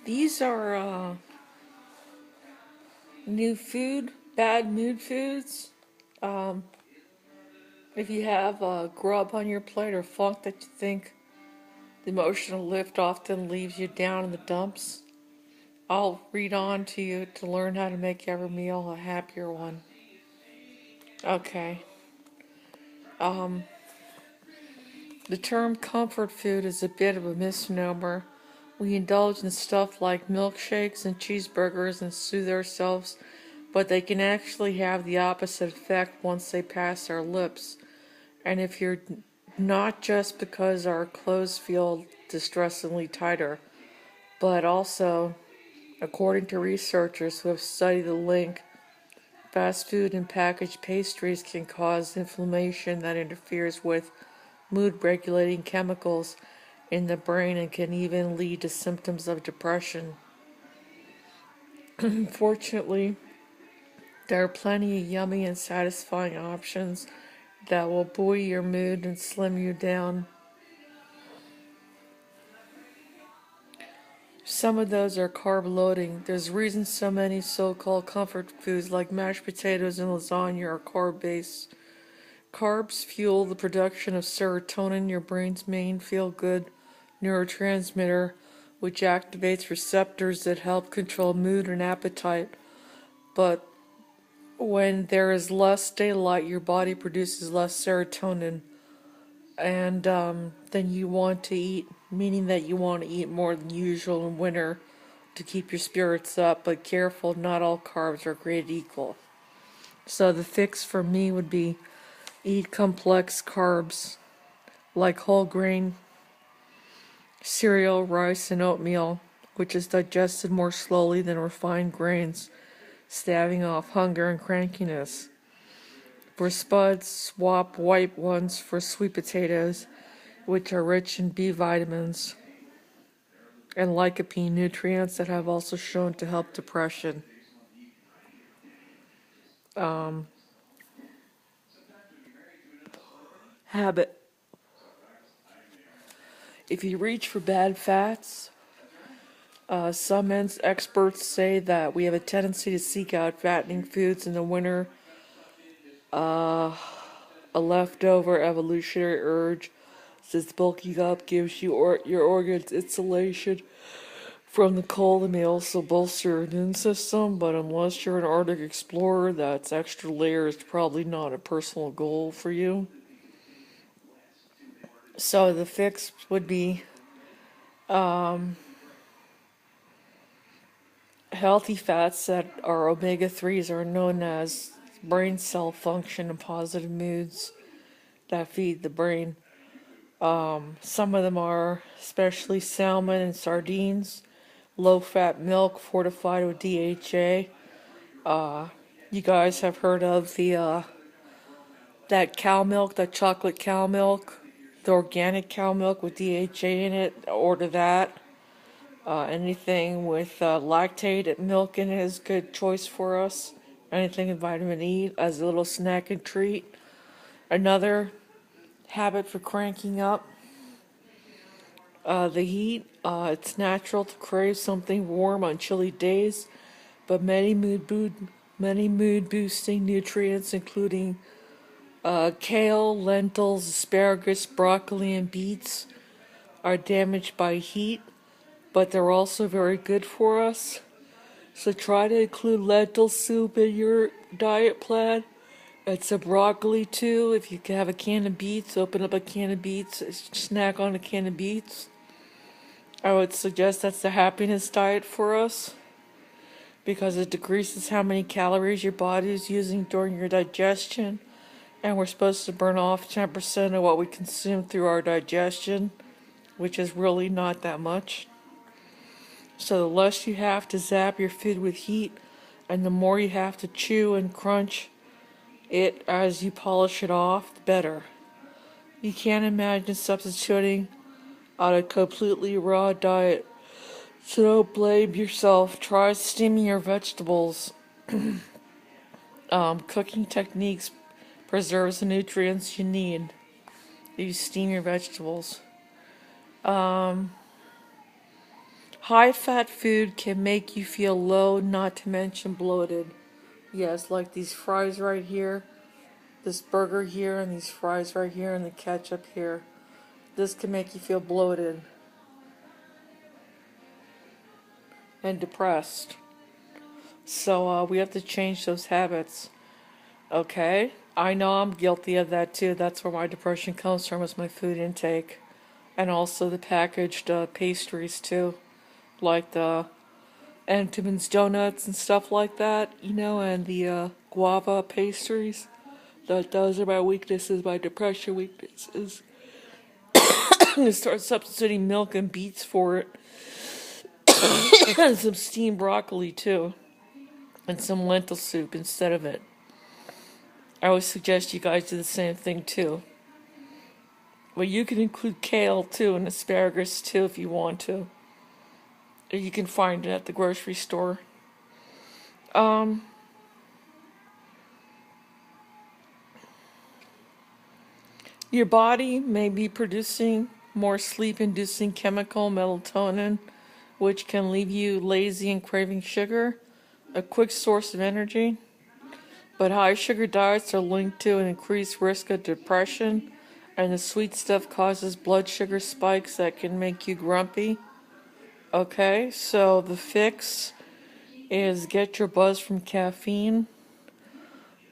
These are new food, bad mood foods. Um, if you have grub on your plate or funk that you think the emotional lift often leaves you down in the dumps, I'll read on to you to learn how to make every meal a happier one. Okay. Um, the term comfort food is a bit of a misnomer. We indulge in stuff like milkshakes and cheeseburgers and soothe ourselves, but they can actually have the opposite effect once they pass our lips. And if you're not just because our clothes feel distressingly tighter, but also, according to researchers who have studied the link, fast food and packaged pastries can cause inflammation that interferes with mood regulating chemicals in the brain and can even lead to symptoms of depression. Fortunately, there are plenty of yummy and satisfying options that will buoy your mood and slim you down. Some of those are carb loading. There's reasons so many so-called comfort foods like mashed potatoes and lasagna are carb-based. Carbs fuel the production of serotonin, your brain's main feel-good neurotransmitter, which activates receptors that help control mood and appetite. But when there is less daylight, your body produces less serotonin, and then you want to eat, meaning that you want to eat more than usual in winter to keep your spirits up. But careful, not all carbs are created equal. So the fix for me would be eat complex carbs like whole grain cereal, rice, and oatmeal, which is digested more slowly than refined grains, staving off hunger and crankiness. For spuds, swap white ones for sweet potatoes, which are rich in B vitamins and lycopene, nutrients that have also shown to help depression. Habit. If you reach for bad fats, some experts say that we have a tendency to seek out fattening foods in the winter, a leftover evolutionary urge, since bulking up gives you your organs insulation from the cold and may also bolster your immune system. But unless you're an Arctic explorer, that's extra layer is probably not a personal goal for you. So the fix would be healthy fats that are omega-3s are known as brain cell function and positive moods that feed the brain. Some of them are especially salmon and sardines, low-fat milk fortified with DHA. You guys have heard of the that cow milk, that chocolate cow milk, the organic cow milk with DHA in it. Order that. Anything with lactated milk in it is a good choice for us. Anything with vitamin E as a little snack and treat. Another habit for cranking up the heat. It's natural to crave something warm on chilly days, but many mood boosting nutrients, including kale, lentils, asparagus, broccoli, and beets, are damaged by heat, but they're also very good for us. So try to include lentil soup in your diet plan. And some broccoli too. If you can have a can of beets, open up a can of beets, snack on a can of beets. I would suggest that's the happiness diet for us because it decreases how many calories your body is using during your digestion. And we're supposed to burn off 10% of what we consume through our digestion, which is really not that much. So the less you have to zap your food with heat, and the more you have to chew and crunch it as you polish it off, the better. You can't imagine substituting on a completely raw diet, so don't blame yourself. Try steaming your vegetables. Cooking techniques preserves the nutrients you need. You steam your vegetables. High-fat food can make you feel low, not to mention bloated. Yes, like these fries right here, this burger here, and these fries right here, and the ketchup here. This can make you feel bloated and depressed. So we have to change those habits. Okay? I know I'm guilty of that too. That's where my depression comes from, is my food intake. And also the packaged pastries too. Like the Entenmann's donuts and stuff like that, and the guava pastries. Those are my weaknesses, my depression weaknesses. I'm gonna start substituting milk and beets for it. And some steamed broccoli too. And some lentil soup instead of it. I always suggest you guys do the same thing too. Well, you can include kale too and asparagus too if you want to. You can find it at the grocery store. Your body may be producing more sleep-inducing chemical melatonin, which can leave you lazy and craving sugar, a quick source of energy. But high sugar diets are linked to an increased risk of depression, and the sweet stuff causes blood sugar spikes that can make you grumpy. Okay, so the fix is get your buzz from caffeine.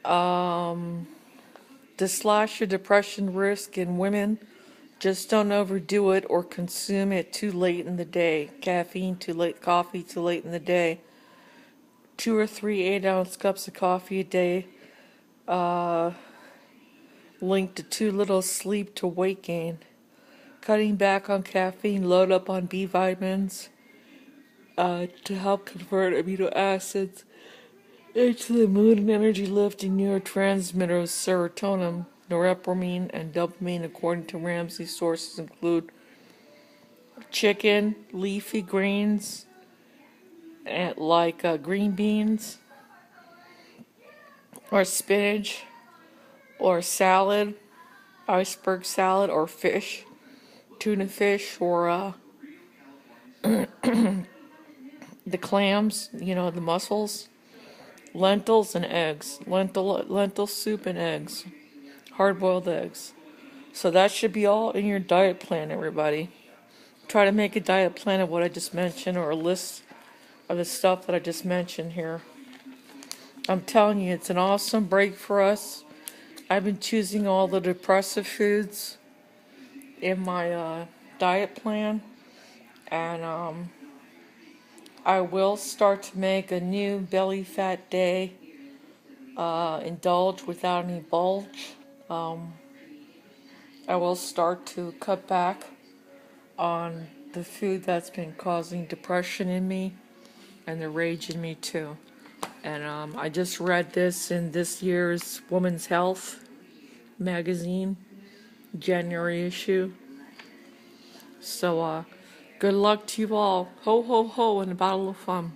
To slash your depression risk in women, just don't overdo it or consume it too late in the day. Caffeine too late, coffee too late in the day. 2 or 3 8-ounce cups of coffee a day linked to too little sleep to weight gain. Cutting back on caffeine, load up on B vitamins to help convert amino acids into the mood and energy lifting neurotransmitters serotonin, norepinephrine, and dopamine. According to Ramsey, sources include chicken, leafy greens, and like green beans, or spinach, or salad, iceberg salad, or fish, tuna fish, or the clams, the mussels. Lentils and eggs. Lentil soup and eggs. Hard-boiled eggs. So that should be all in your diet plan, everybody. Try to make a diet plan of what I just mentioned, or a list of the stuff that I just mentioned here. I'm telling you, it's an awesome break for us. I've been choosing all the depressive foods in my diet plan. And I will start to make a new belly fat day. Indulge without any bulge. I will start to cut back on the food that's been causing depression in me and the rage in me too. And I just read this in this year's Women's Health magazine, January issue. So good luck to you all. Ho, ho, ho, and a bottle of fun.